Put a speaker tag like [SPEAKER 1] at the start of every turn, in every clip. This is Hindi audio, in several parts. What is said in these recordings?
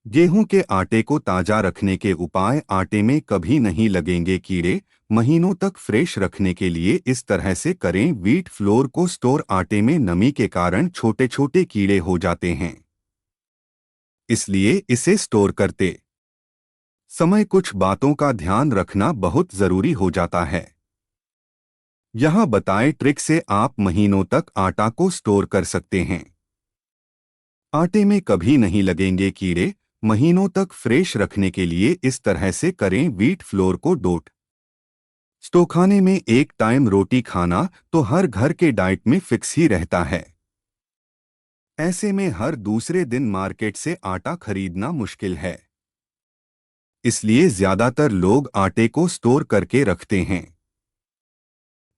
[SPEAKER 1] गेहूं के आटे को ताजा रखने के उपाय। आटे में कभी नहीं लगेंगे कीड़े। महीनों तक फ्रेश रखने के लिए इस तरह से करें। व्हीट फ्लोर को स्टोर। आटे में नमी के कारण छोटे छोटे कीड़े हो जाते हैं, इसलिए इसे स्टोर करते समय कुछ बातों का ध्यान रखना बहुत जरूरी हो जाता है। यहाँ बताएं ट्रिक से आप महीनों तक आटा को स्टोर कर सकते हैं। आटे में कभी नहीं लगेंगे कीड़े। महीनों तक फ्रेश रखने के लिए इस तरह से करें। व्हीट फ्लोर को डोट स्टो। खाने में एक टाइम रोटी खाना तो हर घर के डाइट में फिक्स ही रहता है। ऐसे में हर दूसरे दिन मार्केट से आटा खरीदना मुश्किल है, इसलिए ज्यादातर लोग आटे को स्टोर करके रखते हैं।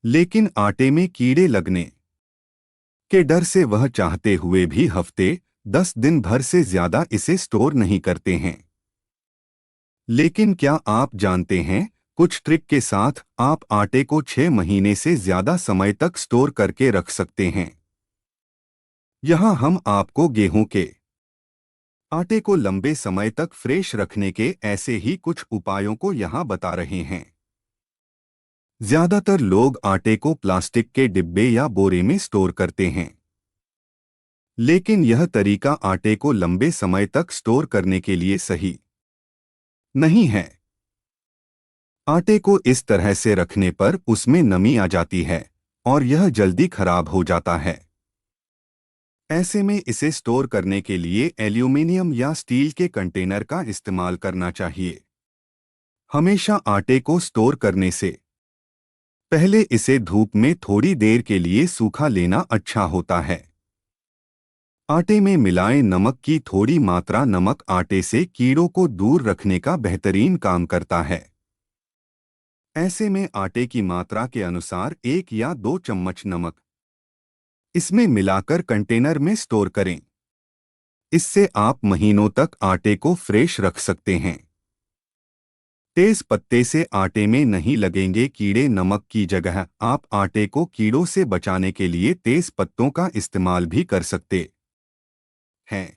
[SPEAKER 1] लेकिन आटे में कीड़े लगने के डर से वह चाहते हुए भी हफ्ते 10 दिन भर से ज्यादा इसे स्टोर नहीं करते हैं। लेकिन क्या आप जानते हैं, कुछ ट्रिक के साथ आप आटे को 6 महीने से ज्यादा समय तक स्टोर करके रख सकते हैं। यहाँ हम आपको गेहूं के आटे को लंबे समय तक फ्रेश रखने के ऐसे ही कुछ उपायों को यहाँ बता रहे हैं। ज्यादातर लोग आटे को प्लास्टिक के डिब्बे या बोरे में स्टोर करते हैं, लेकिन यह तरीका आटे को लंबे समय तक स्टोर करने के लिए सही नहीं है। आटे को इस तरह से रखने पर उसमें नमी आ जाती है और यह जल्दी खराब हो जाता है। ऐसे में इसे स्टोर करने के लिए एल्यूमीनियम या स्टील के कंटेनर का इस्तेमाल करना चाहिए। हमेशा आटे को स्टोर करने से पहले इसे धूप में थोड़ी देर के लिए सूखा लेना अच्छा होता है। आटे में मिलाएं नमक की थोड़ी मात्रा। नमक आटे से कीड़ों को दूर रखने का बेहतरीन काम करता है। ऐसे में आटे की मात्रा के अनुसार 1 या 2 चम्मच नमक इसमें मिलाकर कंटेनर में स्टोर करें। इससे आप महीनों तक आटे को फ्रेश रख सकते हैं। तेज पत्ते से आटे में नहीं लगेंगे कीड़े। नमक की जगह आप आटे को कीड़ों से बचाने के लिए तेज पत्तों का इस्तेमाल भी कर सकते हैं।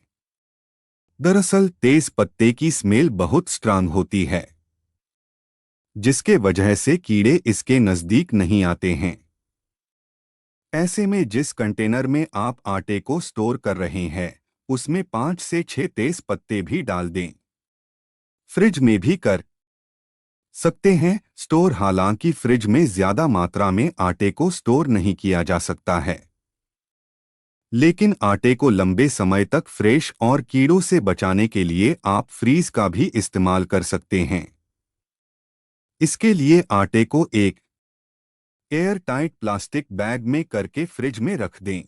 [SPEAKER 1] दरअसल तेज पत्ते की स्मेल बहुत स्ट्रांग होती है, जिसके वजह से कीड़े इसके नजदीक नहीं आते हैं। ऐसे में जिस कंटेनर में आप आटे को स्टोर कर रहे हैं उसमें 5 से 6 तेज पत्ते भी डाल दें। फ्रिज में भी कर सकते हैं स्टोर। हालांकि फ्रिज में ज्यादा मात्रा में आटे को स्टोर नहीं किया जा सकता है, लेकिन आटे को लंबे समय तक फ्रेश और कीड़ों से बचाने के लिए आप फ्रीज का भी इस्तेमाल कर सकते हैं। इसके लिए आटे को एक एयर टाइट प्लास्टिक बैग में करके फ्रिज में रख दें।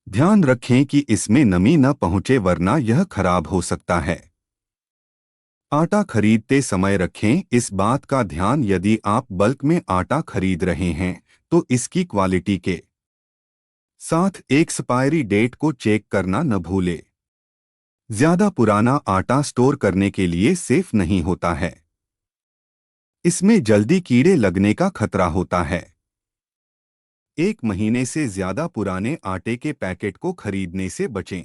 [SPEAKER 1] ध्यान रखें कि इसमें नमी न पहुंचे, वरना यह खराब हो सकता है। आटा खरीदते समय रखें इस बात का ध्यान, यदि आप बल्क में आटा खरीद रहे हैं तो इसकी क्वालिटी के साथ एक्सपायरी डेट को चेक करना न भूलें। ज्यादा पुराना आटा स्टोर करने के लिए सेफ नहीं होता है। इसमें जल्दी कीड़े लगने का खतरा होता है। 1 महीने से ज्यादा पुराने आटे के पैकेट को खरीदने से बचें।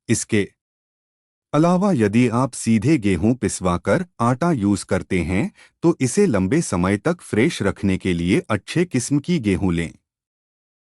[SPEAKER 1] इसके अलावा यदि आप सीधे गेहूं पिसवाकर आटा यूज करते हैं तो इसे लंबे समय तक फ्रेश रखने के लिए अच्छे किस्म की गेहूं लें।